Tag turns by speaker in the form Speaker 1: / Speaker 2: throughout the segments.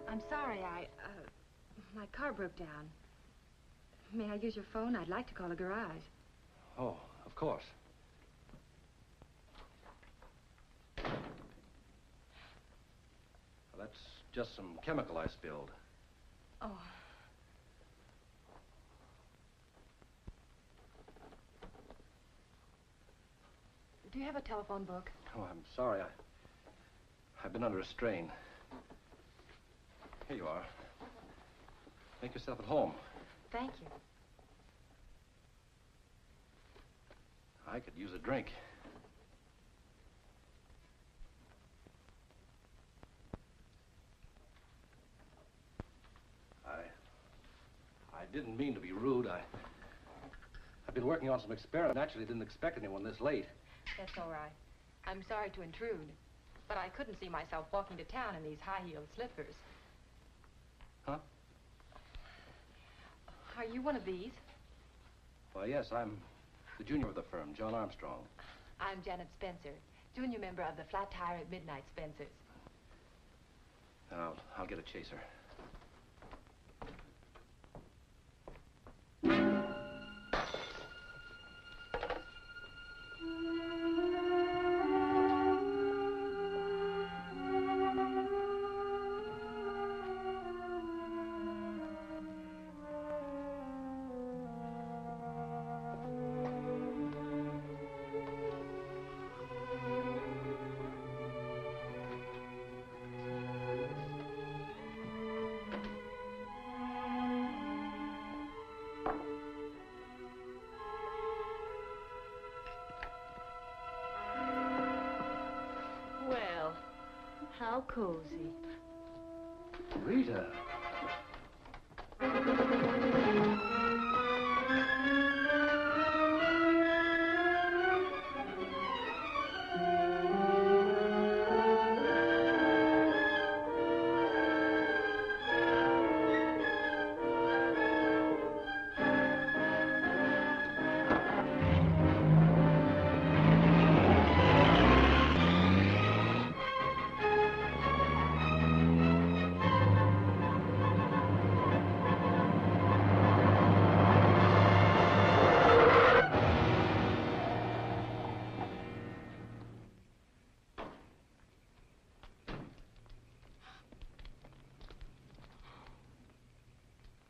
Speaker 1: I'm sorry, my car broke down. May I use your phone? I'd like to call a garage.
Speaker 2: Oh, of course. Well, that's just some chemical I spilled.
Speaker 1: Oh. Do you have a telephone book?
Speaker 2: Oh, I'm sorry. I've been under a strain. Here you are. Make yourself at home.
Speaker 1: Thank you.
Speaker 2: I could use a drink. I didn't mean to be rude. I've been working on some experiments. Naturally, didn't expect anyone this late.
Speaker 1: That's all right. I'm sorry to intrude, but I couldn't see myself walking to town in these high-heeled slippers.
Speaker 2: Huh?
Speaker 1: Are you one of these?
Speaker 2: Well, yes, I'm the junior of the firm, John Armstrong.
Speaker 1: I'm Janet Spencer, junior member of the Flat Tire at Midnight Spencers.
Speaker 2: I'll get a chaser.
Speaker 1: How cozy.
Speaker 2: Rita.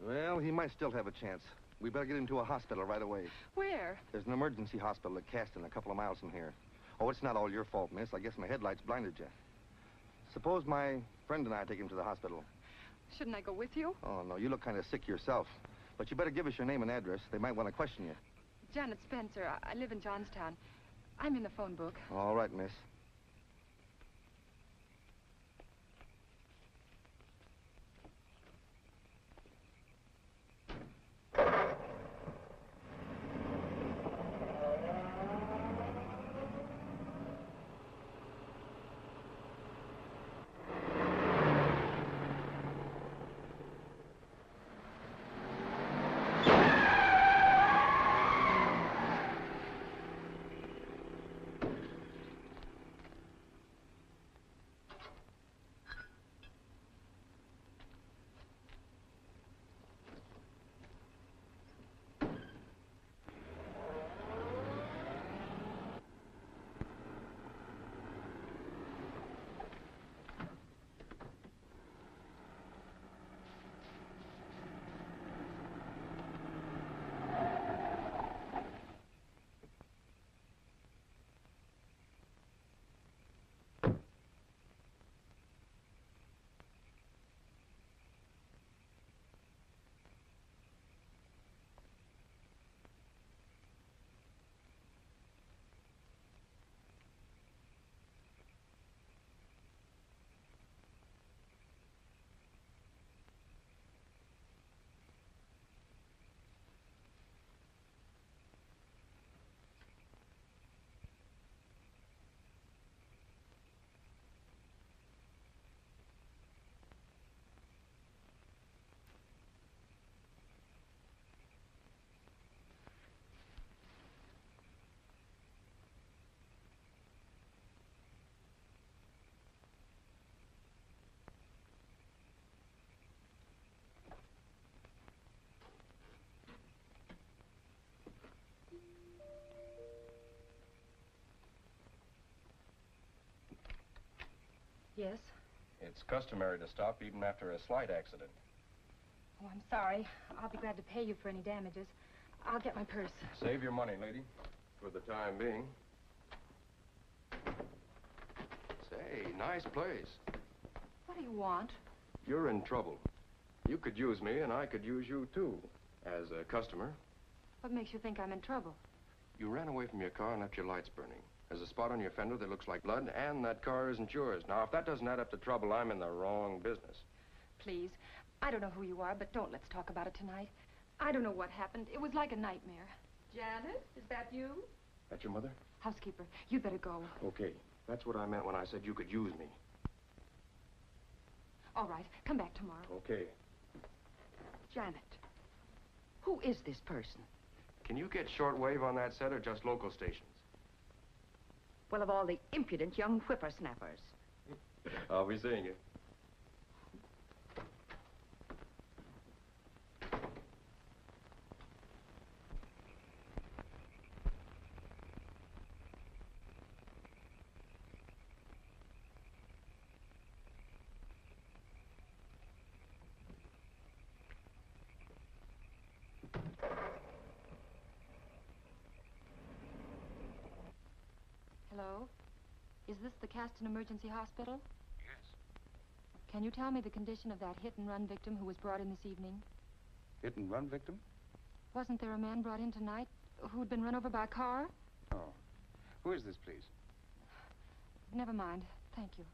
Speaker 3: Well, he might still have a chance. We better get him to a hospital right away.
Speaker 1: Where?
Speaker 3: There's an emergency hospital at Caston, a couple of miles from here. Oh, it's not all your fault, miss. I guess my headlights blinded you. Suppose my friend and I take him to the hospital.
Speaker 1: Shouldn't I go with you?
Speaker 3: Oh, no, you look kind of sick yourself. But you better give us your name and address. They might want to question you.
Speaker 1: Janet Spencer. I live in Johnstown. I'm in the phone book.
Speaker 3: All right, miss.
Speaker 1: Yes?
Speaker 4: It's customary to stop even after a slight accident.
Speaker 1: Oh, I'm sorry. I'll be glad to pay you for any damages. I'll get my purse.
Speaker 4: Save your money, lady, for the time being.
Speaker 2: Say, nice place.
Speaker 1: What do you want?
Speaker 4: You're in trouble. You could use me, and I could use you, too, as a customer.
Speaker 1: What makes you think I'm in trouble?
Speaker 4: You ran away from your car and left your lights burning. There's a spot on your fender that looks like blood, and that car isn't yours. Now, if that doesn't add up to trouble, I'm in the wrong business.
Speaker 1: Please. I don't know who you are, but don't let's talk about it tonight. I don't know what happened. It was like a nightmare. Janet, is that you?
Speaker 4: That your mother?
Speaker 1: Housekeeper, you'd better go.
Speaker 4: Okay. That's what I meant when I said you could use me.
Speaker 1: All right, come back tomorrow.
Speaker 4: Okay.
Speaker 5: Janet, who is this person?
Speaker 4: Can you get shortwave on that set or just local stations?
Speaker 5: Well, of all the impudent young whippersnappers.
Speaker 4: I'll be seeing you.
Speaker 1: Hello? Is this the Caston Emergency Hospital?
Speaker 2: Yes.
Speaker 1: Can you tell me the condition of that hit-and-run victim who was brought in this evening?
Speaker 6: Hit-and-run victim?
Speaker 1: Wasn't there a man brought in tonight who'd been run over by a car?
Speaker 6: Oh. Who is this, please?
Speaker 1: Never mind. Thank you.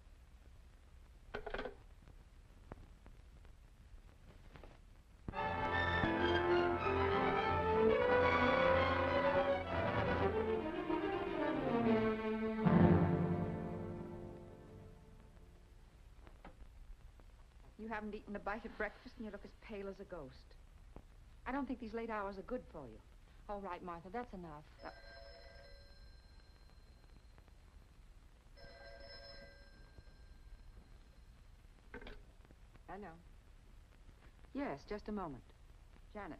Speaker 5: You haven't eaten a bite at breakfast and you look as pale as a ghost. I don't think these late hours are good for you.
Speaker 1: All right, Martha, that's enough.
Speaker 5: Hello. Yes, just a moment. Janet.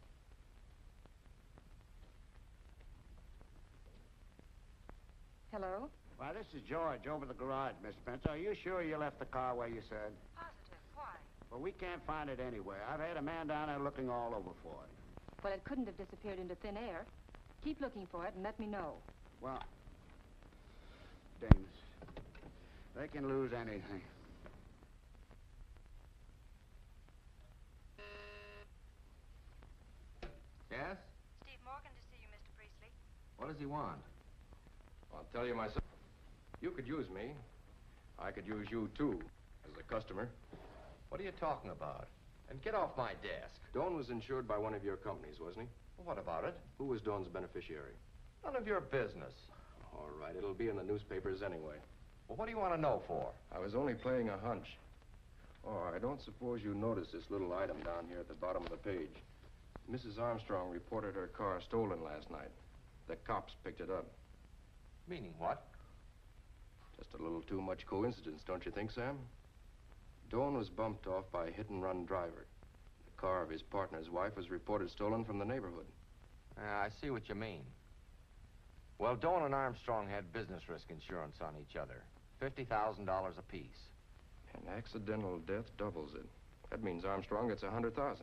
Speaker 1: Hello?
Speaker 7: Why, this is George over the garage, Miss Spencer. Are you sure you left the car where you said?
Speaker 1: Positive. Why?
Speaker 7: Well, we can't find it anywhere. I've had a man down there looking all over for it.
Speaker 1: Well, it couldn't have disappeared into thin air. Keep looking for it and let me know.
Speaker 7: Well, Dames, they can lose anything.
Speaker 3: Yes?
Speaker 1: Steve Morgan to see you, Mr. Priestley.
Speaker 3: What does he want?
Speaker 4: I'll tell you myself. You could use me. I could use you, too, as a customer.
Speaker 3: What are you talking about? And get off my desk.
Speaker 4: Doan was insured by one of your companies, wasn't he?
Speaker 3: Well, what about it?
Speaker 4: Who was Doan's beneficiary?
Speaker 3: None of your business.
Speaker 4: All right, it'll be in the newspapers anyway.
Speaker 3: Well, what do you want to know for?
Speaker 4: I was only playing a hunch. Oh, I don't suppose you noticed this little item down here at the bottom of the page. Mrs. Armstrong reported her car stolen last night. The cops picked it up.
Speaker 3: Meaning what?
Speaker 4: Just a little too much coincidence, don't you think, Sam? Doan was bumped off by a hit-and-run driver. The car of his partner's wife was reported stolen from the neighborhood.
Speaker 3: I see what you mean. Well, Doan and Armstrong had business risk insurance on each other. $50,000 apiece.
Speaker 4: An accidental death doubles it. That means Armstrong gets $100,000.
Speaker 3: Well,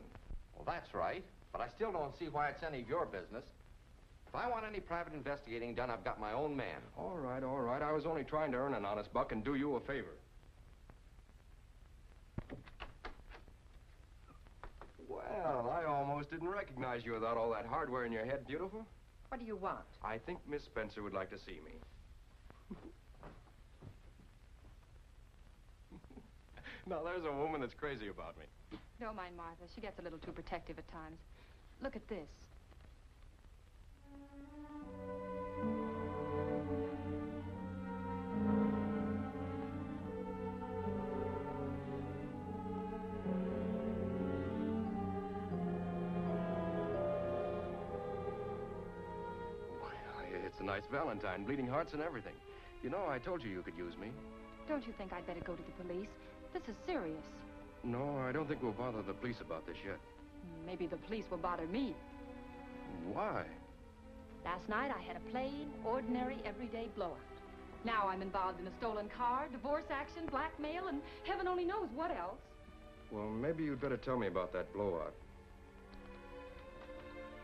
Speaker 3: that's right. But I still don't see why it's any of your business. If I want any private investigating done, I've got my own man.
Speaker 4: All right, all right. I was only trying to earn an honest buck and do you a favor. Well, I almost didn't recognize you without all that hardware in your head, beautiful.
Speaker 5: What do you want?
Speaker 4: I think Miss Spencer would like to see me. Now, there's a woman that's crazy about me.
Speaker 1: Don't mind Martha. She gets a little too protective at times. Look at this.
Speaker 4: It's a nice Valentine, bleeding hearts and everything. You know, I told you you could use me.
Speaker 1: Don't you think I'd better go to the police? This is serious.
Speaker 4: No, I don't think we'll bother the police about this yet.
Speaker 1: Maybe the police will bother me.
Speaker 4: Why?
Speaker 1: Last night I had a plain, ordinary, everyday blowout. Now I'm involved in a stolen car, divorce action, blackmail, and heaven only knows what else.
Speaker 4: Well, maybe you'd better tell me about that blowout.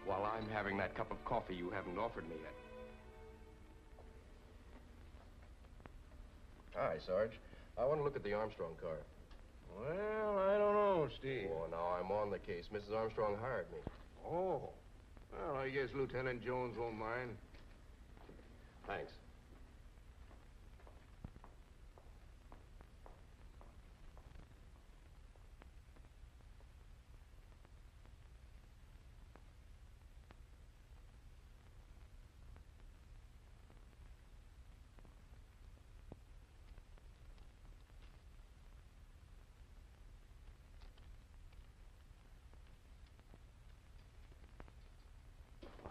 Speaker 4: While I'm having that cup of coffee you haven't offered me yet. Hi, Sarge. I want to look at the Armstrong car.
Speaker 8: Well, I don't know, Steve.
Speaker 4: Oh, now I'm on the case. Mrs. Armstrong hired me.
Speaker 8: Oh. Well, I guess Lieutenant Jones won't mind.
Speaker 4: Thanks.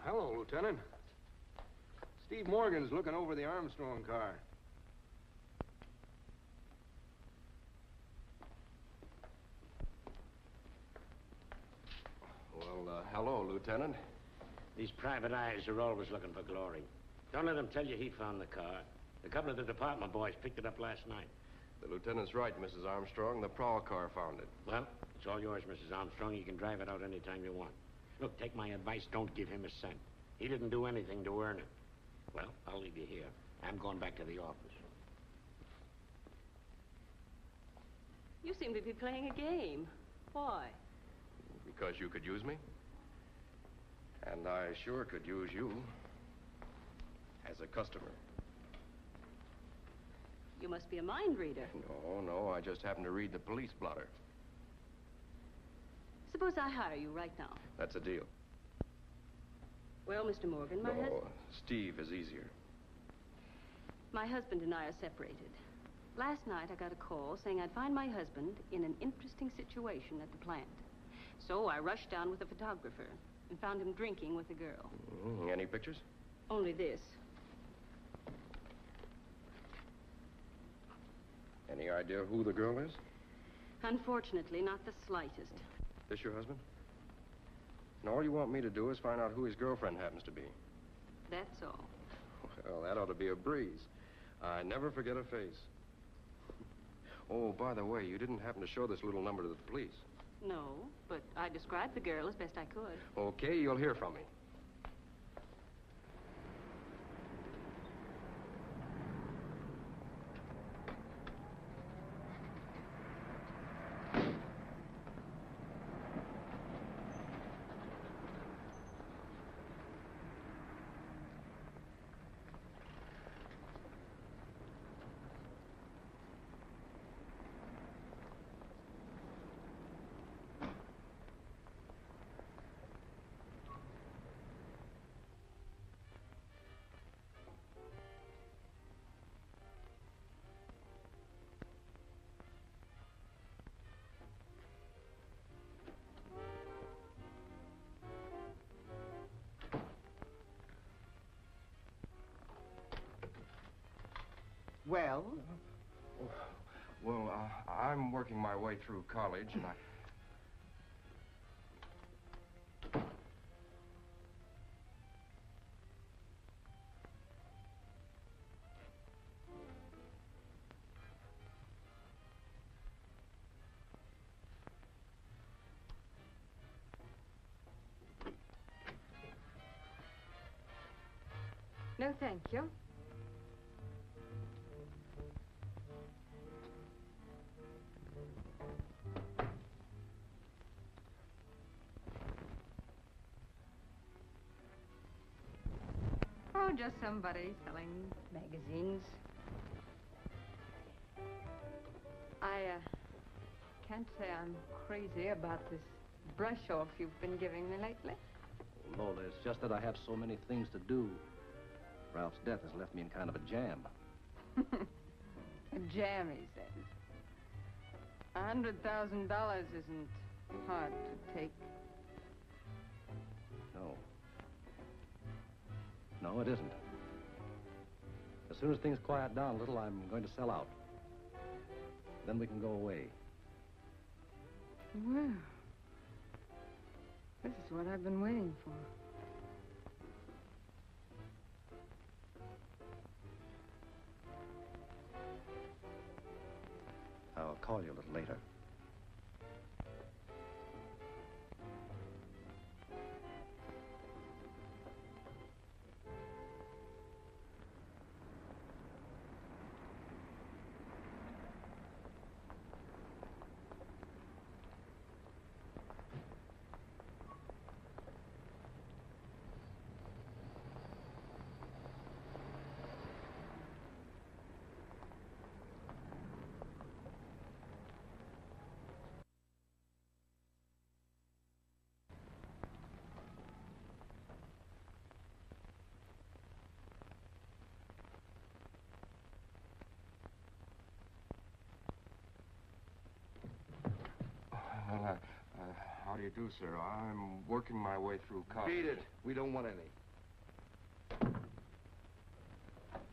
Speaker 8: Hello, Lieutenant. Steve Morgan's looking over the Armstrong car.
Speaker 4: Well, hello, Lieutenant.
Speaker 7: These private eyes are always looking for glory. Don't let him tell you he found the car. A couple of the department boys picked it up last night.
Speaker 4: The lieutenant's right, Mrs. Armstrong. The prowl car found it.
Speaker 7: Well, it's all yours, Mrs. Armstrong. You can drive it out any time you want. Look, take my advice. Don't give him a cent. He didn't do anything to earn it. Well, I'll leave you here. I'm going back to the office.
Speaker 9: You seem to be playing a game. Why?
Speaker 4: Because you could use me. And I sure could use you as a customer.
Speaker 9: You must be a mind reader.
Speaker 4: No, I just happen to read the police blotter.
Speaker 9: Suppose I hire you right now.
Speaker 4: That's a deal.
Speaker 9: Well, Mr. Morgan,
Speaker 4: No, Steve is easier.
Speaker 9: my husband and I are separated. Last night I got a call saying I'd find my husband in an interesting situation at the plant. So I rushed down with a photographer and found him drinking with a girl.
Speaker 4: Any pictures?
Speaker 9: Only this.
Speaker 4: Any idea who the girl is?
Speaker 9: Unfortunately, not the slightest.
Speaker 4: This your husband? And all you want me to do is find out who his girlfriend happens to be.
Speaker 9: That's all.
Speaker 4: Well, that ought to be a breeze. I never forget a face. Oh, by the way, you didn't happen to show this little number to the police.
Speaker 9: No, but I described the girl as best I could.
Speaker 4: Okay, you'll hear from me.
Speaker 5: Well?
Speaker 4: Well, I'm working my way through college, and I...
Speaker 5: No, thank you. Oh, just somebody selling magazines. I can't say I'm crazy about this brush-off you've been giving me lately.
Speaker 2: Lola, it's just that I have so many things to do. Ralph's death has left me in kind of a jam.
Speaker 5: A jam, he says. $100,000 isn't hard to take.
Speaker 2: No. No, it isn't. As soon as things quiet down a little, I'm going to sell out. Then we can go away.
Speaker 5: Well, this is what I've been waiting for.
Speaker 2: call you a little later.
Speaker 4: Well, how do you do, sir? I'm working my way through coffee.
Speaker 3: Beat it. We don't want any.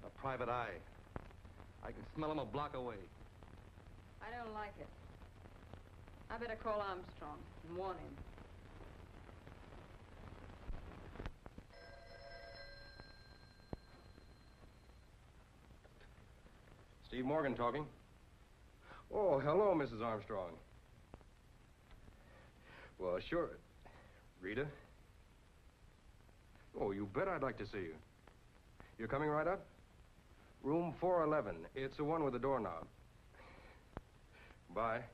Speaker 3: A private eye. I can smell him a block away.
Speaker 5: I don't like it. I better call Armstrong and warn him.
Speaker 4: Steve Morgan talking. Oh, hello, Mrs. Armstrong. Well, sure. Rita? Oh, you bet I'd like to see you. You're coming right up? Room 411. It's the one with the doorknob. Bye.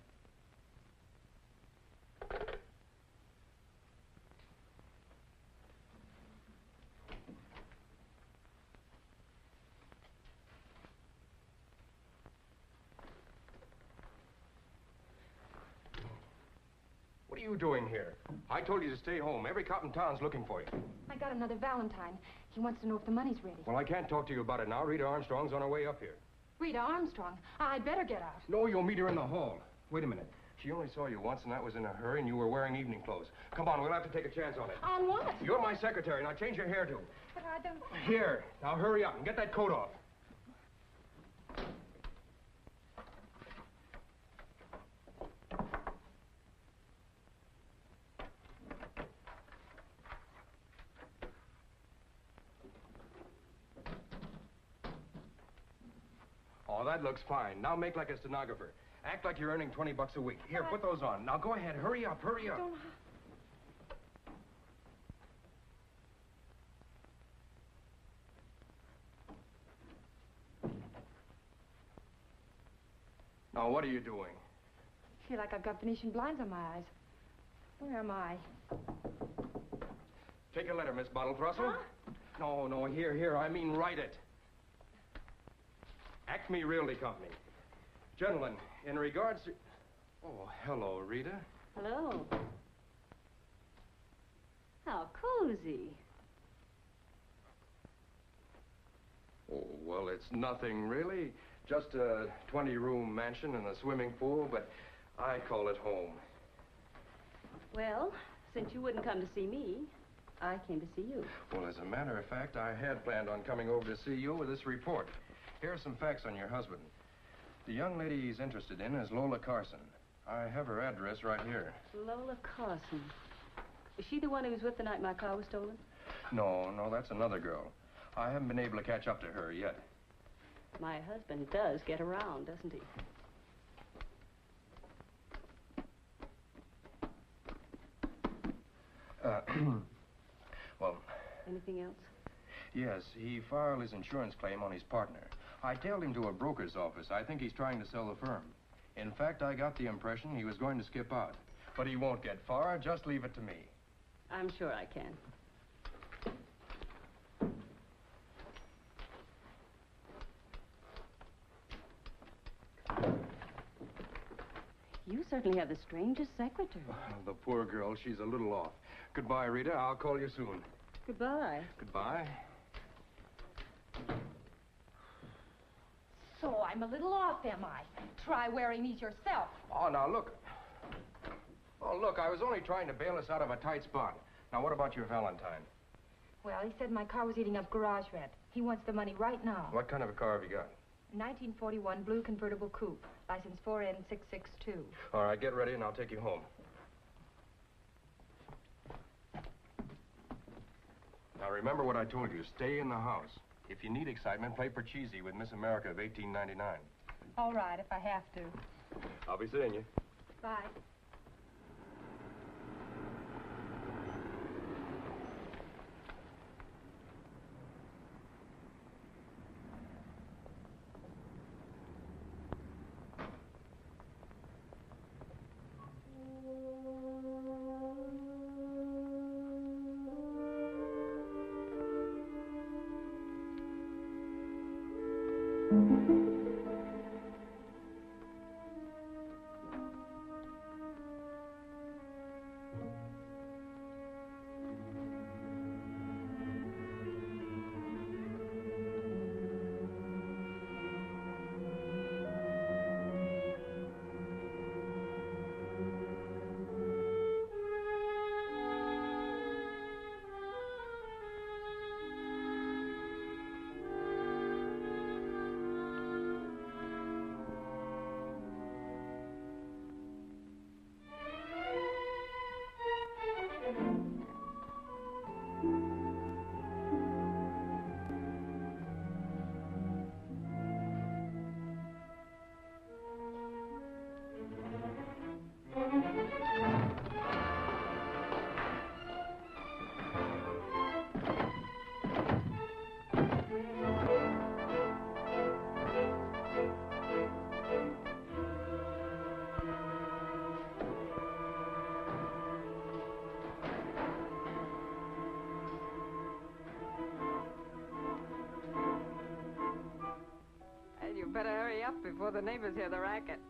Speaker 4: What are you doing here? I told you to stay home. Every cop in town's looking for you.
Speaker 1: I got another Valentine. He wants to know if the money's ready.
Speaker 4: Well, I can't talk to you about it now. Rita Armstrong's on her way up here.
Speaker 1: Rita Armstrong. I'd better get out.
Speaker 4: No, you'll meet her in the hall. Wait a minute. She only saw you once, and that was in a hurry, and you were wearing evening clothes. Come on, we'll have to take a chance on it.
Speaker 1: On what?
Speaker 4: You're my secretary. Now change your hairdo.
Speaker 1: But I don't...
Speaker 4: Here. Now hurry up and get that coat off. Oh, that looks fine. Now make like a stenographer. Act like you're earning $20 a week. Here, put those on. Now go ahead. Hurry up, hurry up. Now, what are you doing?
Speaker 1: I feel like I've got Venetian blinds on my eyes. Where am I?
Speaker 4: Take a letter, Miss Bottle Thrustle.
Speaker 1: Huh?
Speaker 4: No, here. I mean, write it. Acme Realty Company. Gentlemen, in regards to... Oh, hello, Rita.
Speaker 9: Hello. How cozy.
Speaker 4: Oh, well, it's nothing, really. Just a 20-room mansion and a swimming pool, but I call it home.
Speaker 9: Well, since you wouldn't come to see me, I came to see you.
Speaker 4: Well, as a matter of fact, I had planned on coming over to see you with this report. Here are some facts on your husband. The young lady he's interested in is Lola Carson. I have her address right here.
Speaker 9: Lola Carson. Is she the one who was with the night my car was stolen?
Speaker 4: No, that's another girl. I haven't been able to catch up to her yet.
Speaker 9: My husband does get around, doesn't he?
Speaker 4: Well...
Speaker 9: Anything else?
Speaker 4: Yes, he filed his insurance claim on his partner. I tailed him to a broker's office. I think he's trying to sell the firm. In fact, I got the impression he was going to skip out. But he won't get far. Just leave it to me.
Speaker 9: I'm sure I can. You certainly have the strangest secretary.
Speaker 4: The poor girl, she's a little off. Goodbye, Rita. I'll call you soon.
Speaker 9: Goodbye.
Speaker 4: Goodbye.
Speaker 1: So I'm a little off, am I? Try wearing these yourself.
Speaker 4: Oh, now, look. Oh, look, I was only trying to bail us out of a tight spot. Now, what about your Valentine?
Speaker 1: Well, he said my car was eating up garage rent. He wants the money right now.
Speaker 4: What kind of a car have you got?
Speaker 1: 1941 blue convertible coupe. License 4N662.
Speaker 4: All right, get ready and I'll take you home. Now, remember what I told you. Stay in the house. If you need excitement, play Parcheesi with Miss America of 1899.
Speaker 1: All right, if I have to.
Speaker 4: I'll be seeing you.
Speaker 1: Bye.
Speaker 5: Better hurry up before the neighbors hear the racket.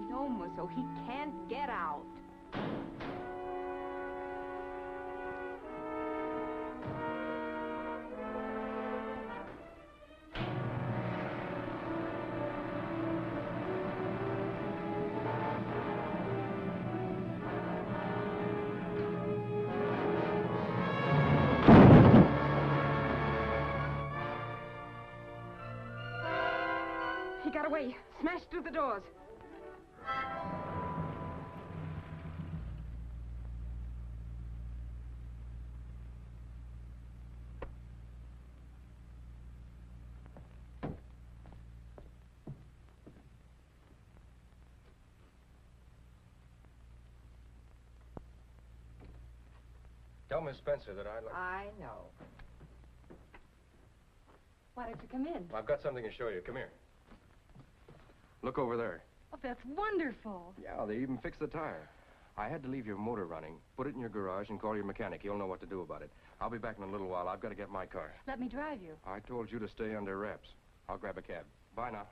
Speaker 1: No, Musso, he can't get out. He got away, smashed through the doors.
Speaker 4: Tell Miss Spencer that I'd like...
Speaker 5: I know.
Speaker 1: Why don't you come in?
Speaker 4: I've got something to show you. Come here. Look over there.
Speaker 1: Oh, that's wonderful.
Speaker 4: Yeah, they even fixed the tire. I had to leave your motor running. Put it in your garage and call your mechanic. He'll know what to do about it. I'll be back in a little while. I've got to get my car.
Speaker 1: Let me drive you.
Speaker 4: I told you to stay under wraps. I'll grab a cab. Bye now.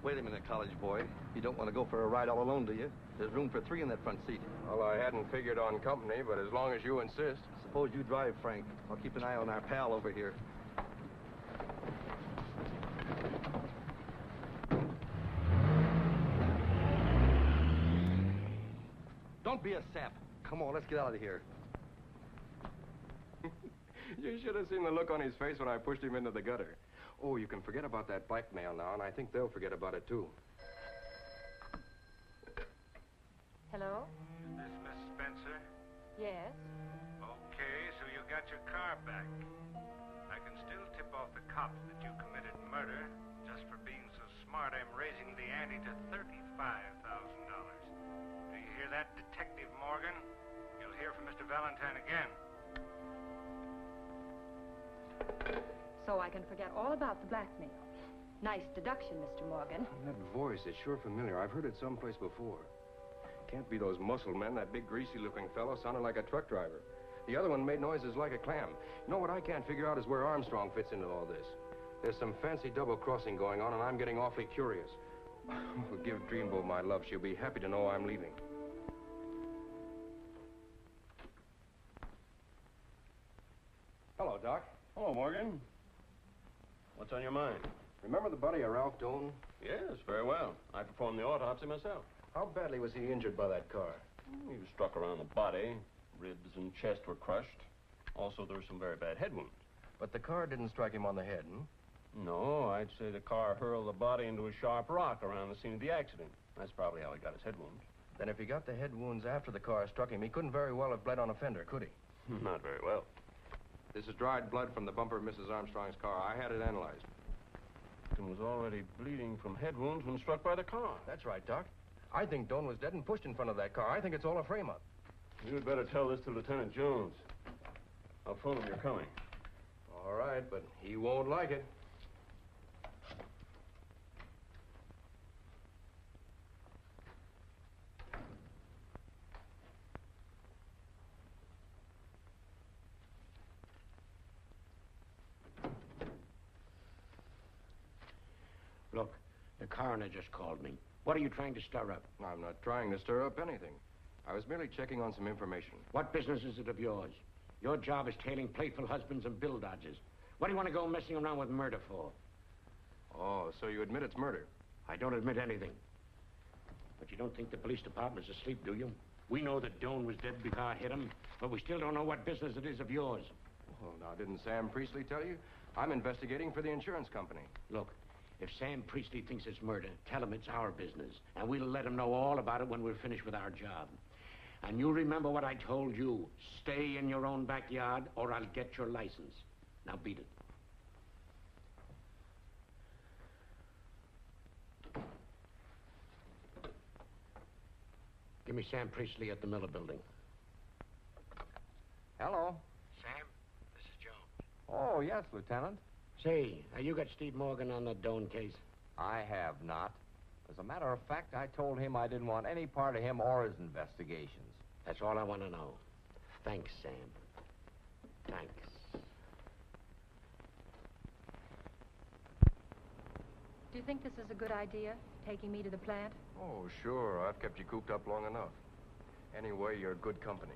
Speaker 3: Wait a minute, college boy. You don't want to go for a ride all alone, do you? There's room for 3 in that front seat.
Speaker 4: Well, I hadn't figured on company, but as long as you insist.
Speaker 3: Suppose you drive, Frank. I'll keep an eye on our pal over here. Don't be a sap. Come on, let's get out of here.
Speaker 4: You should have seen the look on his face when I pushed him into the gutter. Oh, you can forget about that blackmail now, and I think they'll forget about it, too.
Speaker 1: Hello?
Speaker 10: Is this Miss Spencer?
Speaker 1: Yes.
Speaker 10: Okay, so you got your car back. I can still tip off the cops that you committed murder. Just for being so smart, I'm raising the ante to $35,000. Do you hear that, Detective Morgan? You'll hear from Mr. Valentine again.
Speaker 1: So I can forget all about the blackmail. Nice deduction, Mr. Morgan.
Speaker 4: That voice is sure familiar. I've heard it someplace before. Can't be those muscle men. That big, greasy-looking fellow sounded like a truck driver. The other one made noises like a clam. You know what I can't figure out is where Armstrong fits into all this. There's some fancy double-crossing going on, and I'm getting awfully curious. Well, give Dreamboat my love. She'll be happy to know I'm leaving. Hello, Doc.
Speaker 11: Hello, Morgan. What's on your mind?
Speaker 4: Remember the body of Ralph Doan?
Speaker 11: Yes, very well. I performed the autopsy myself.
Speaker 4: How badly was he injured by that car?
Speaker 11: He was struck around the body. Ribs and chest were crushed. Also, there's some very bad head wounds.
Speaker 4: But the car didn't strike him on the head,
Speaker 11: No, I'd say the car hurled the body into a sharp rock around the scene of the accident. That's probably how he got his head wounds.
Speaker 4: Then if he got the head wounds after the car struck him, he couldn't very well have bled on a fender, could he?
Speaker 11: Not very well.
Speaker 8: This is dried blood from the bumper of Mrs. Armstrong's car. I had it analyzed.
Speaker 11: Victim was already bleeding from head wounds when struck by the car.
Speaker 4: That's right, Doc. I think Doane was dead and pushed in front of that car. I think it's all a frame-up.
Speaker 11: You'd better tell this to Lieutenant Jones. I'll phone him you're coming.
Speaker 4: All right, but he won't like it.
Speaker 7: Look, the coroner just called me. What are you trying to stir up?
Speaker 4: I'm not trying to stir up anything. I was merely checking on some information.
Speaker 7: What business is it of yours? Your job is tailing playful husbands and bill dodgers. What do you want to go messing around with murder for?
Speaker 4: Oh, so you admit it's murder?
Speaker 7: I don't admit anything. But you don't think the police department's asleep, do you? We know that Doane was dead because I hit him, but we still don't know what business it is of yours.
Speaker 4: Well, now, didn't Sam Priestley tell you? I'm investigating for the insurance company.
Speaker 7: Look, if Sam Priestley thinks it's murder, tell him it's our business, and we'll let him know all about it when we're finished with our job. And you remember what I told you. Stay in your own backyard, or I'll get your license. Now beat it. Give me Sam Priestley at the Miller Building.
Speaker 12: Hello.
Speaker 7: Sam, this is Jones.
Speaker 12: Oh, yes, Lieutenant.
Speaker 7: Say, you got Steve Morgan on that Doane case?
Speaker 12: I have not. As a matter of fact, I told him I didn't want any part of him or his investigations.
Speaker 7: That's all I want to know. Thanks, Sam. Thanks.
Speaker 1: Do you think this is a good idea, taking me to the plant?
Speaker 4: Oh, sure. I've kept you cooped up long enough. Anyway, you're good company.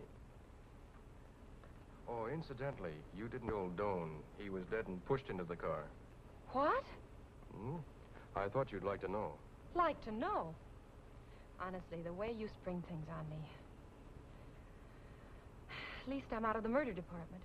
Speaker 4: Oh, incidentally, you didn't kill Doane. He was dead and pushed into the car.
Speaker 1: What?
Speaker 4: Hmm? I thought you'd like to know.
Speaker 1: Like to know? Honestly, the way you spring things on me. At least I'm out of the murder department.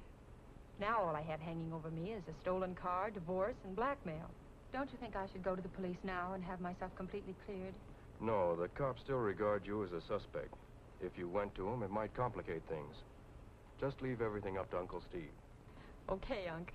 Speaker 1: Now all I have hanging over me is a stolen car, divorce, and blackmail. Don't you think I should go to the police now and have myself completely cleared?
Speaker 4: No, the cops still regard you as a suspect. If you went to him, it might complicate things. Just leave everything up to Uncle Steve.
Speaker 1: Okay, Unc.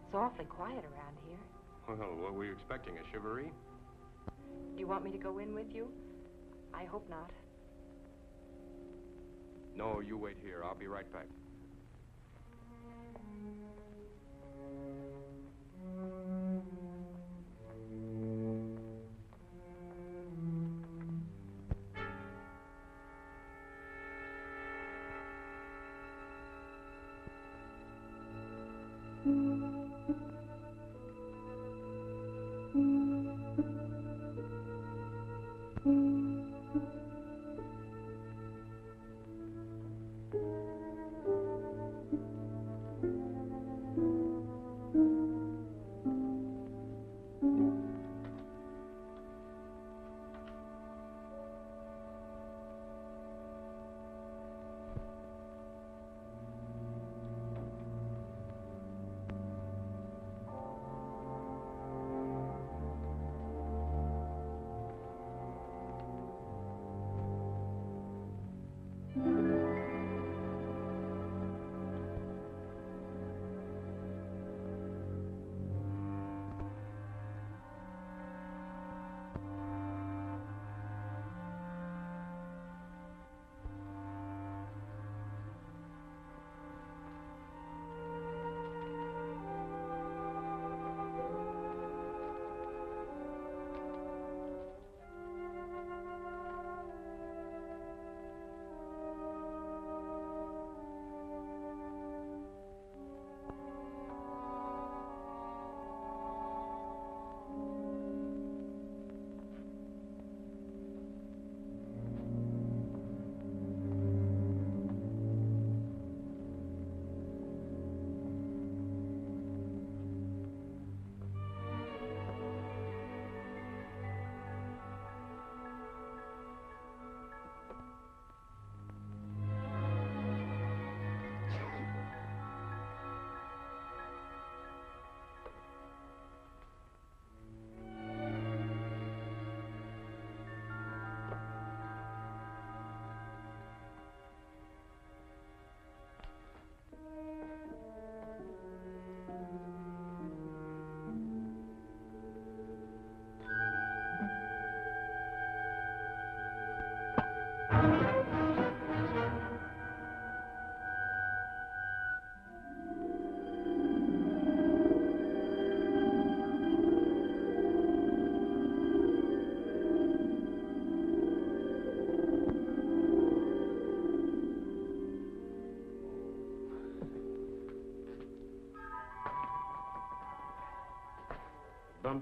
Speaker 1: It's awfully quiet around here.
Speaker 4: Well, what were you expecting, a shivaree?
Speaker 1: Do you want me to go in with you? I hope not.
Speaker 4: No, you wait here. I'll be right back.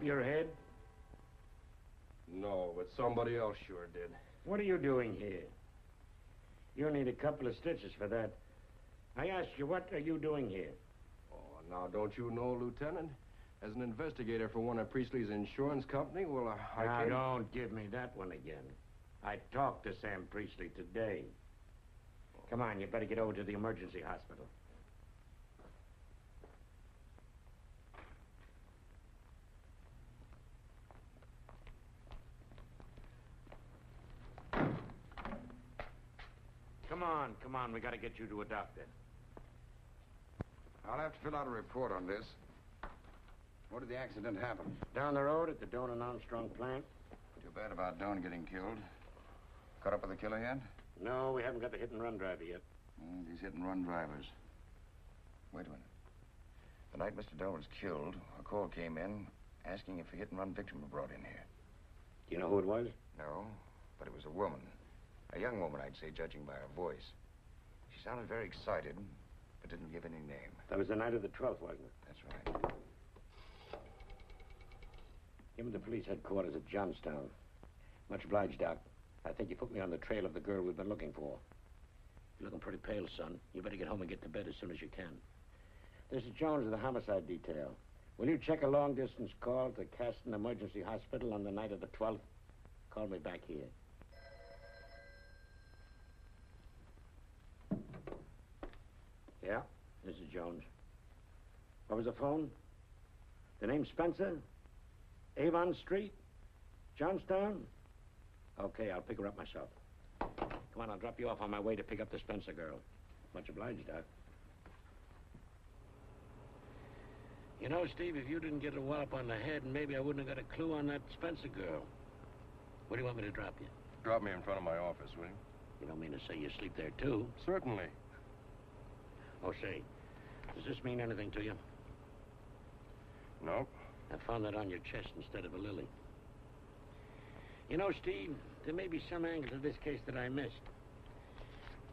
Speaker 7: your head?
Speaker 4: No, but somebody else sure did.
Speaker 7: What are you doing here? You'll need a couple of stitches for that. I asked you, what are you doing here?
Speaker 4: Oh, now, don't you know, Lieutenant? As an investigator for one of Priestley's insurance company, well, I
Speaker 7: Now,
Speaker 4: can't...
Speaker 7: don't give me that one again. I talked to Sam Priestley today. Come on, you better get over to the emergency hospital. Come on, we gotta get you to a doctor.
Speaker 6: I'll have to fill out a report on this. Where did the accident happen?
Speaker 7: Down the road at the Doan and Armstrong plant.
Speaker 6: Too bad about Doan getting killed. Caught up with the killer yet?
Speaker 7: No, we haven't got the hit-and-run driver yet.
Speaker 6: These hit-and-run drivers. Wait a minute. The night Mr. Doan was killed, a call came in asking if a hit-and-run victim were brought in here.
Speaker 7: Do you know who it was?
Speaker 6: No, but it was a woman. A young woman, I'd say, judging by her voice. She sounded very excited, but didn't give any name.
Speaker 7: That was the night of the 12th, wasn't it?
Speaker 6: That's right.
Speaker 7: Give him to police headquarters at Johnstown. Much obliged, Doc. I think you put me on the trail of the girl we've been looking for. You're looking pretty pale, son. You better get home and get to bed as soon as you can. This is Jones of the homicide detail. Will you check a long-distance call to Caston Emergency Hospital on the night of the 12th? Call me back here. Yeah, this is Jones. What was the phone? The name Spencer? Avon Street? Johnstown? Okay, I'll pick her up myself. Come on, I'll drop you off on my way to pick up the Spencer girl. Much obliged, Doc. You know, Steve, if you didn't get a wallop on the head, maybe I wouldn't have got a clue on that Spencer girl. Where do you want me to drop you?
Speaker 4: Drop me in front of my office, will you?
Speaker 7: You don't mean to say you sleep there, too?
Speaker 4: Certainly.
Speaker 7: Oh, say, does this mean anything to you?
Speaker 4: No.
Speaker 7: I found that on your chest instead of a lily. You know, Steve, there may be some angle to this case that I missed.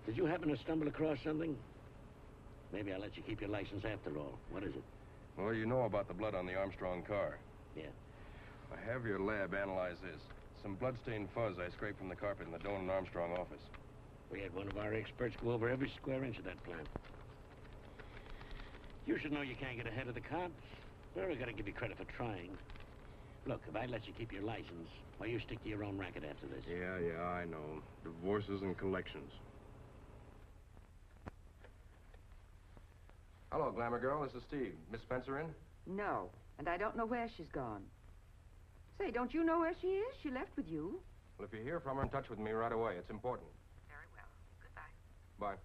Speaker 7: Did you happen to stumble across something? Maybe I'll let you keep your license after all. What is it?
Speaker 4: Well, you know about the blood on the Armstrong car.
Speaker 7: Yeah.
Speaker 4: I have your lab analyze this. Some blood-stained fuzz I scraped from the carpet in the Doan and Armstrong office.
Speaker 7: We had one of our experts go over every square inch of that plant. You should know you can't get ahead of the cops. Well, we gotta give you credit for trying. Look, if I let you keep your license, why you stick to your own racket after this?
Speaker 4: Yeah, I know. Divorces and collections. Hello, Glamour Girl. This is Steve. Miss Spencer in?
Speaker 5: No, and I don't know where she's gone. Say, don't you know where she is? She left with you.
Speaker 4: Well, if you hear from her, in touch with me right away. It's important.
Speaker 5: Very well. Goodbye.
Speaker 4: Bye.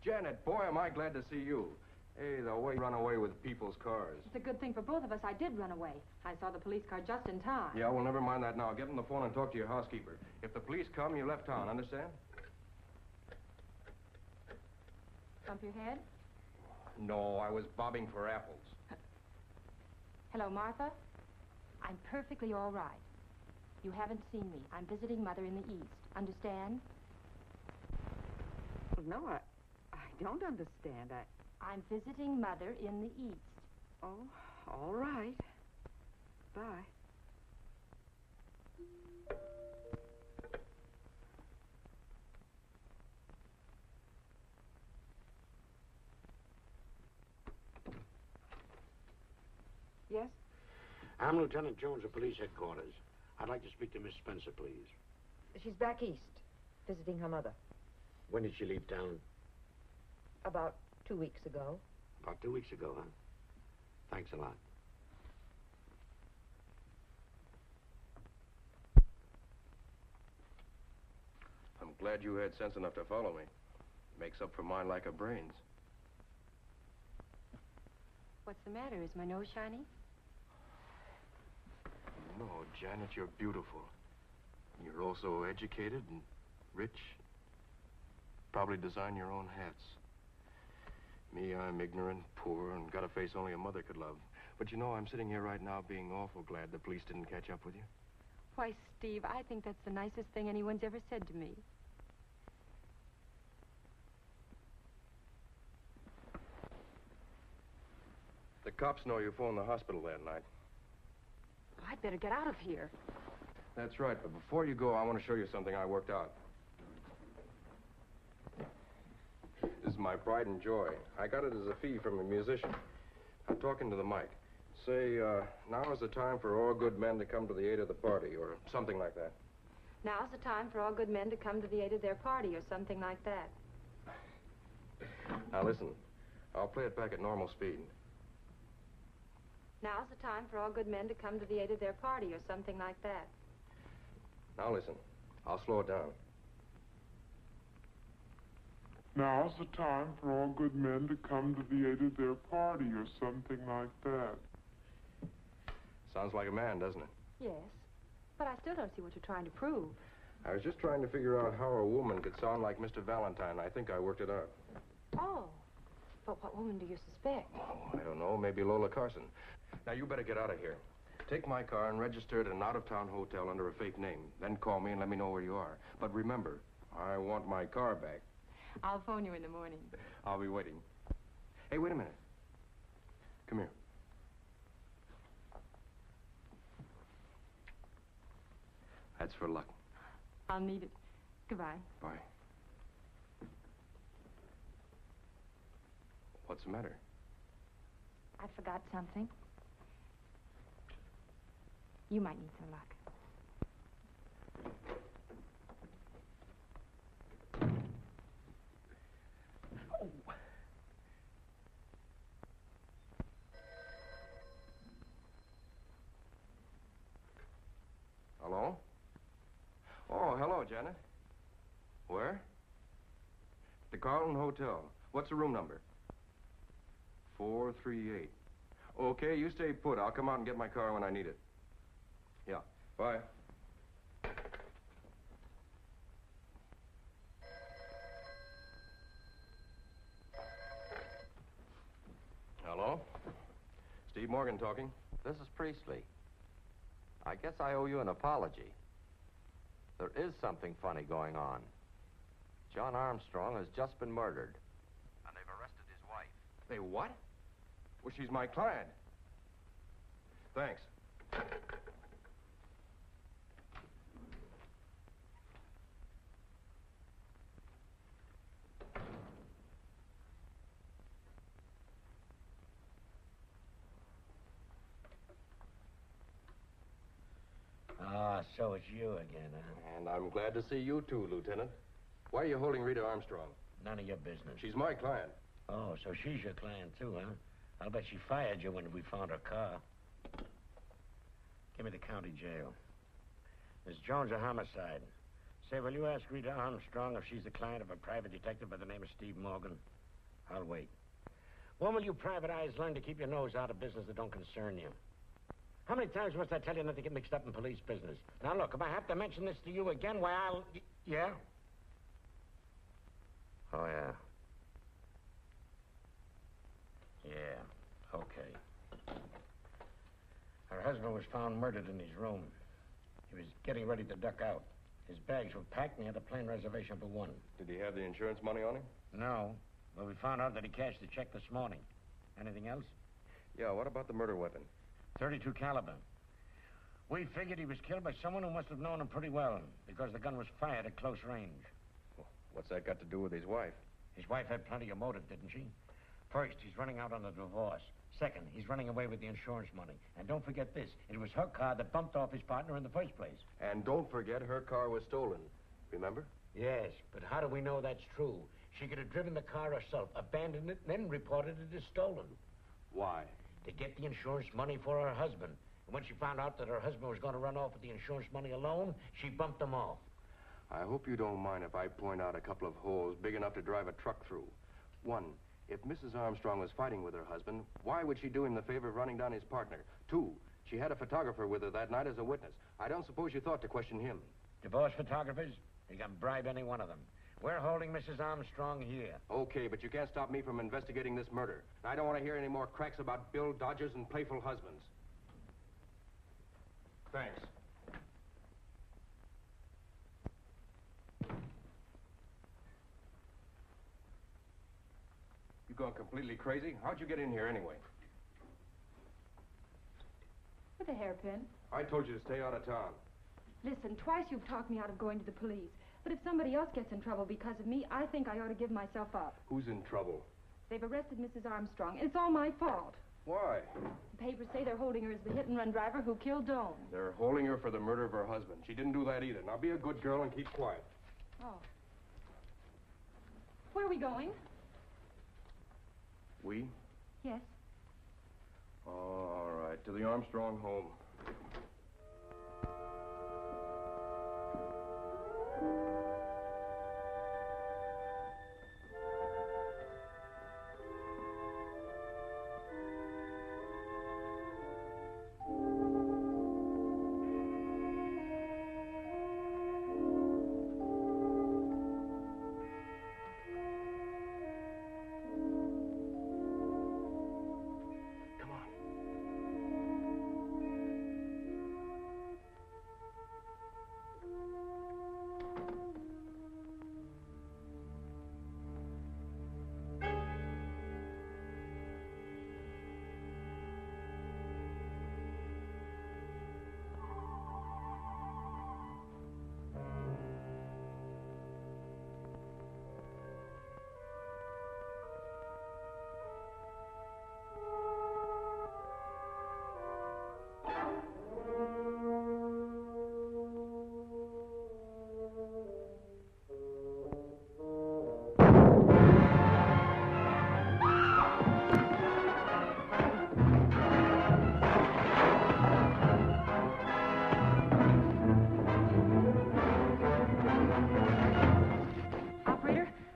Speaker 4: Janet, boy, am I glad to see you. Hey, the way you run away with people's cars.
Speaker 1: It's a good thing for both of us I did run away. I saw the police car just in time.
Speaker 4: Yeah, well, never mind that now. Get on the phone and talk to your housekeeper. If the police come, you left town, understand?
Speaker 1: Bump your head?
Speaker 4: No, I was bobbing for apples.
Speaker 1: Hello, Martha. I'm perfectly all right. You haven't seen me. I'm visiting Mother in the East. Understand?
Speaker 5: No, I don't understand.
Speaker 1: I'm visiting Mother in the East.
Speaker 5: Oh, all right. Bye. Yes?
Speaker 7: I'm Lieutenant Jones of Police Headquarters. I'd like to speak to Miss Spencer, please.
Speaker 13: She's back east, visiting her mother.
Speaker 7: When did she leave town?
Speaker 13: About 2 weeks ago.
Speaker 7: About 2 weeks ago, huh? Thanks a lot.
Speaker 4: I'm glad you had sense enough to follow me. Makes up for mine like a brains.
Speaker 1: What's the matter? Is my nose shiny?
Speaker 4: No, Janet, you're beautiful. You're also educated and rich. Probably design your own hats. Me, I'm ignorant, poor, and got a face only a mother could love. But you know, I'm sitting here right now being awful glad the police didn't catch up with you.
Speaker 1: Why, Steve, I think that's the nicest thing anyone's ever said to me.
Speaker 4: cops know you phoned the hospital that night.
Speaker 1: I'd better get out of here.
Speaker 4: That's right, but before you go, I want to show you something I worked out. This is my pride and joy. I got it as a fee from a musician. I'm talking to the mic. Say, now is the time for all good men to come to the aid of the party, or something like that.
Speaker 1: Now's the time for all good men to come to the aid of their party, or something like that.
Speaker 4: Now listen, I'll play it back at normal speed.
Speaker 1: Now's the time for all good men to come to the aid of their party, or something like that.
Speaker 4: Now listen, I'll slow it down.
Speaker 14: Now's the time for all good men to come to the aid of their party, or something like that.
Speaker 4: Sounds like a man, doesn't it?
Speaker 1: Yes, but I still don't see what you're trying to prove.
Speaker 4: I was just trying to figure out how a woman could sound like Mr. Valentine. I think I worked it out.
Speaker 1: Oh, but what woman do you suspect?
Speaker 4: Oh, I don't know, maybe Lola Carson. Now, you better get out of here. Take my car and register it at an out-of-town hotel under a fake name. Then call me and let me know where you are. But remember, I want my car back.
Speaker 1: I'll phone you in the morning.
Speaker 4: I'll be waiting. Hey, wait a minute. Come here. That's for luck.
Speaker 1: I'll need it. Goodbye.
Speaker 4: Bye. What's the matter?
Speaker 1: I forgot something. You might need some luck.
Speaker 4: Hello? Oh, hello, Janet. Where? The Carlton Hotel. What's the room number? 438. Okay, you stay put. I'll come out and get my car when I need it. Yeah, bye. Hello? Steve Morgan talking.
Speaker 12: This is Priestley. I guess I owe you an apology. There is something funny going on. John Armstrong has just been murdered. And they've arrested his wife.
Speaker 4: They what? Well, she's my client. Thanks.
Speaker 7: Ah, so it's you again, huh?
Speaker 4: And I'm glad to see you too, Lieutenant. Why are you holding Rita Armstrong?
Speaker 7: None of your business.
Speaker 4: She's my client.
Speaker 7: Oh, so she's your client too, huh? I'll bet she fired you when we found her car. Give me the county jail. Miss Jones, a homicide. Say, will you ask Rita Armstrong if she's the client of a private detective by the name of Steve Morgan? I'll wait. When will you private eyes learn to keep your nose out of business that don't concern you? How many times must I tell you not to get mixed up in police business? Now, look, if I have to mention this to you again, why, I'll... Yeah? Oh, yeah. Yeah, okay. Her husband was found murdered in his room. He was getting ready to duck out. His bags were packed and he had a plane reservation for one.
Speaker 4: Did he have the insurance money on him?
Speaker 7: No, but we found out that he cashed the check this morning. Anything else?
Speaker 4: Yeah, what about the murder weapon?
Speaker 7: .32 caliber. We figured he was killed by someone who must have known him pretty well, because the gun was fired at close range.
Speaker 4: Well, what's that got to do with his wife?
Speaker 7: His wife had plenty of motive, didn't she? First, he's running out on a divorce. Second, he's running away with the insurance money. And don't forget this, it was her car that bumped off his partner in the first place.
Speaker 4: And don't forget, her car was stolen. Remember?
Speaker 7: Yes, but how do we know that's true? She could have driven the car herself, abandoned it, and then reported it as stolen.
Speaker 4: Why?
Speaker 7: To get the insurance money for her husband. And when she found out that her husband was going to run off with the insurance money alone, she bumped him off.
Speaker 4: I hope you don't mind if I point out a couple of holes big enough to drive a truck through. One, if Mrs. Armstrong was fighting with her husband, why would she do him the favor of running down his partner? Two, she had a photographer with her that night as a witness. I don't suppose you thought to question him.
Speaker 7: Divorce photographers? You can bribe any one of them. We're holding Mrs. Armstrong here.
Speaker 4: Okay, but you can't stop me from investigating this murder. I don't want to hear any more cracks about Bill Dodgers and playful husbands. Thanks. You gone completely crazy? How'd you get in here anyway?
Speaker 1: with a hairpin.
Speaker 8: I told you to stay out of town.
Speaker 1: Listen, twice you've talked me out of going to the police. But if somebody else gets in trouble because of me, I think I ought to give myself up.
Speaker 8: Who's in trouble?
Speaker 1: They've arrested Mrs. Armstrong, and it's all my fault.
Speaker 8: Why?
Speaker 1: The papers say they're holding her as the hit-and-run driver who killed Doan.
Speaker 8: They're holding her for the murder of her husband. She didn't do that either. Now be a good girl and keep quiet.
Speaker 1: Oh. Where are we going?
Speaker 8: We?
Speaker 1: Yes.
Speaker 8: All right, to the Armstrong home.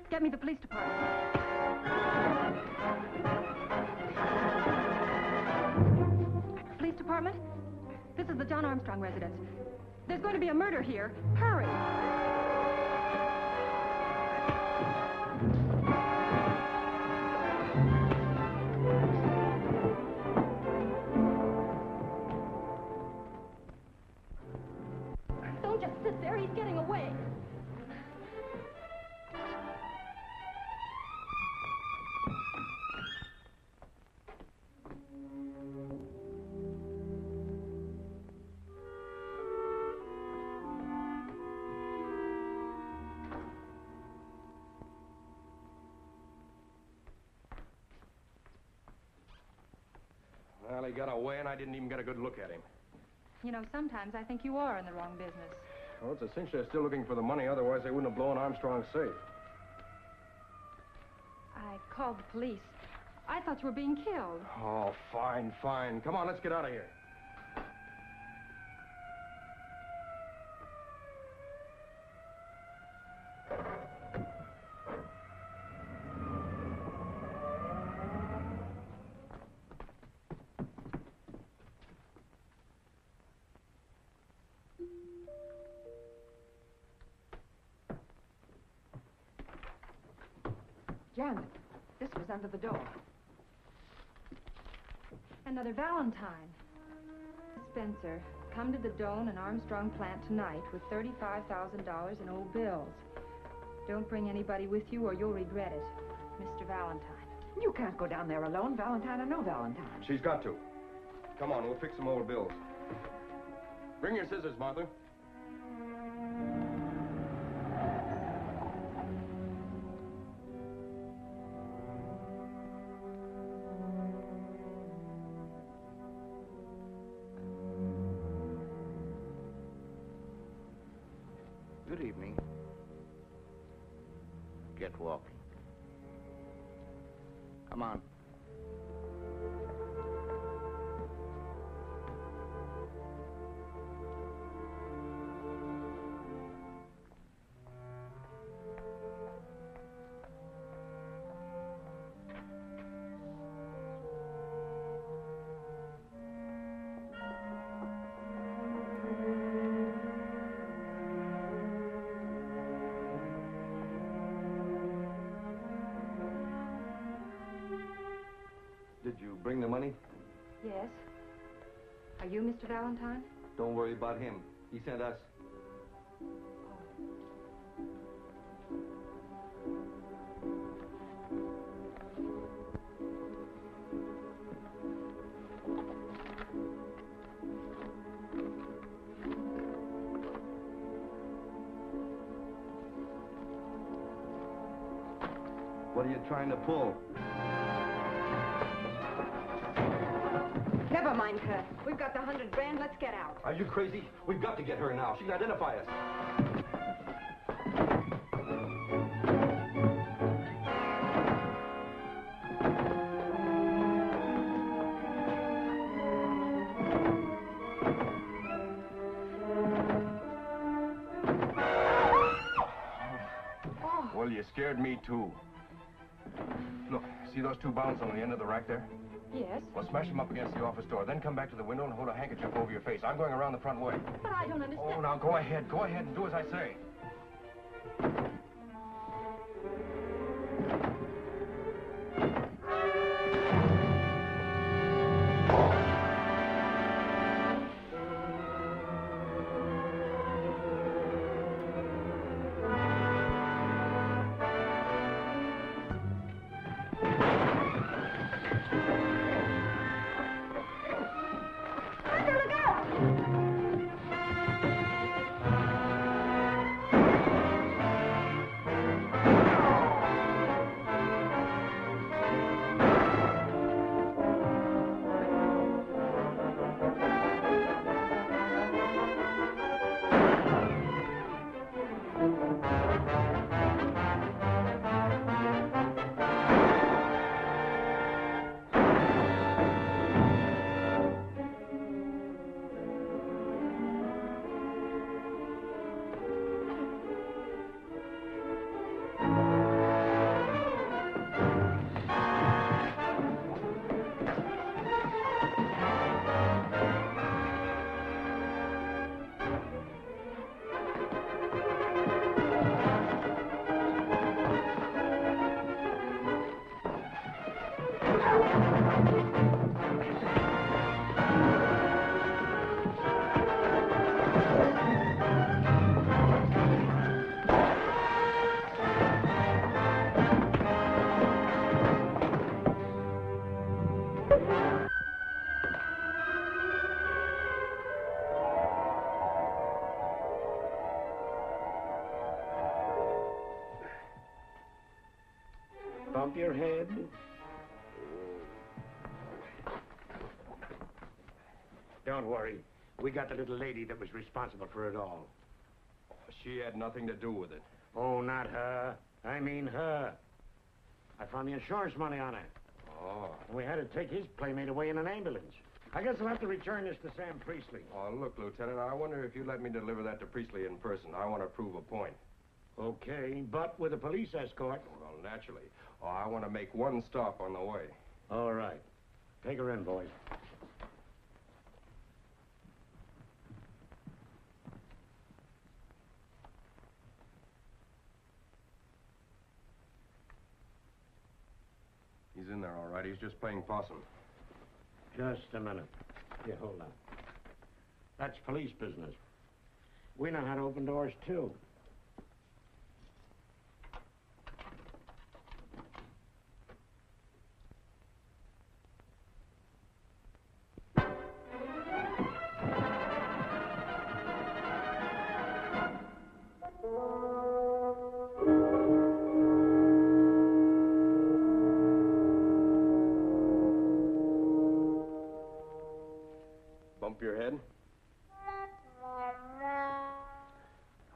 Speaker 1: Get me the police department. Police department? This is the John Armstrong residence. There's going to be a murder here. Hurry! Don't just sit there. He's getting away.
Speaker 8: Well, he got away, and I didn't even get a good look at him.
Speaker 1: You know, sometimes I think you are in the wrong business.
Speaker 8: Well, it's a cinch they're still looking for the money. Otherwise, they wouldn't have blown Armstrong's safe.
Speaker 1: I called the police. I thought you were being killed.
Speaker 8: Oh, fine, fine. Come on, let's get out of here.
Speaker 5: Janet, this was under the door.
Speaker 1: Another Valentine. Spencer, come to the Doan and Armstrong plant tonight with $35,000 in old bills. Don't bring anybody with you or you'll regret it. Mr. Valentine.
Speaker 5: You can't go down there alone, Valentine or no Valentine.
Speaker 8: She's got to. Come on, we'll fix some old bills. Bring your scissors, Martha.
Speaker 6: Good evening. Get walking. Come on.
Speaker 3: Did you bring the money?
Speaker 1: Yes. Are you Mr. Valentine?
Speaker 3: Don't worry about him. He sent us. are you trying to pull?
Speaker 5: Never mind her. We've got the 100 grand. Let's get out.
Speaker 2: Are you crazy? We've got to get her now. She can identify us.
Speaker 4: Well, you scared me, too. Look, see those two bounds on the end of the rack there?
Speaker 1: Yes.
Speaker 4: Well, smash them up against the office door, then come back to the window and hold a handkerchief over your face. I'm going around the front way.
Speaker 1: But I don't understand.
Speaker 4: Oh, now go ahead. Go ahead and do as I say.
Speaker 7: Bump your head. Don't worry. We got the little lady that was responsible for it all.
Speaker 4: She had nothing to do with it.
Speaker 7: Oh, not her. I mean her. I found the insurance money on her.
Speaker 4: Oh.
Speaker 7: We had to take his playmate away in an ambulance. I guess I'll have to return this to Sam Priestley.
Speaker 4: Oh, look, Lieutenant, I wonder if you'd let me deliver that to Priestley in person. I want to prove a point.
Speaker 7: Okay, but with a police escort.
Speaker 4: Well, naturally. Oh, I want to make one stop on the way.
Speaker 7: All right. Take her in, boys.
Speaker 4: He's in there, all right. He's just playing possum.
Speaker 7: Just a minute. Here, hold on. That's police business. We know how to open doors, too.
Speaker 4: Bump your head.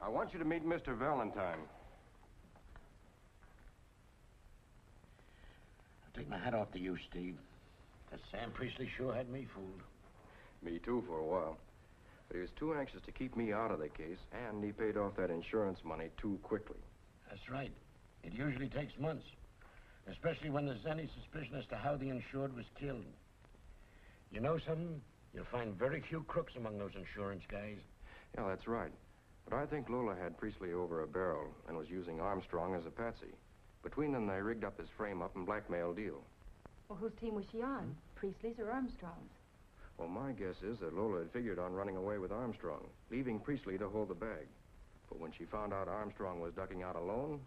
Speaker 4: I want you to meet Mr. Valentine.
Speaker 7: I'll take my hat off to you, Steve. That Sam Priestley sure had me fooled.
Speaker 4: Me too, for a while. But he was too anxious to keep me out of the case, and he paid off that insurance money too quickly.
Speaker 7: That's right. It usually takes months, especially when there's any suspicion as to how the insured was killed. You know something? You'll find very few crooks among those insurance guys.
Speaker 4: Yeah, that's right. But I think Lola had Priestley over a barrel and was using Armstrong as a patsy. Between them, they rigged up this frame-up and blackmail deal.
Speaker 1: Well, whose team was she on? Priestley's or Armstrong's?
Speaker 4: Well, my guess is that Lola had figured on running away with Armstrong, leaving Priestley to hold the bag. But when she found out Armstrong was ducking out alone,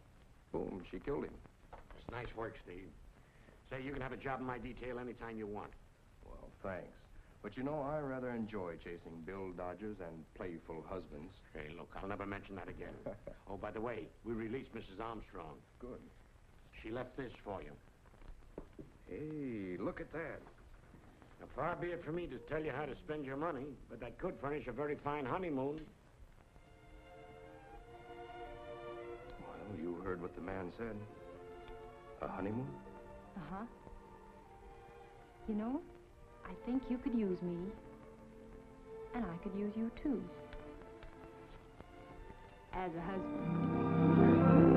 Speaker 4: boom, she killed him.
Speaker 7: That's nice work, Steve. Say, you can have a job in my detail anytime you want.
Speaker 4: Well, thanks. But you know, I rather enjoy chasing Bill Dodgers and playful husbands.
Speaker 7: Hey, look, I'll never mention that again. Oh, by the way, we released Mrs. Armstrong.
Speaker 4: Good.
Speaker 7: she left this for you.
Speaker 11: Hey, look at that.
Speaker 7: Now, far be it from me to tell you how to spend your money, but that could furnish a very fine honeymoon.
Speaker 4: Well, you heard what the man said. A honeymoon?
Speaker 1: Uh-huh. You know, I think you could use me, and I could use you, too. As a husband.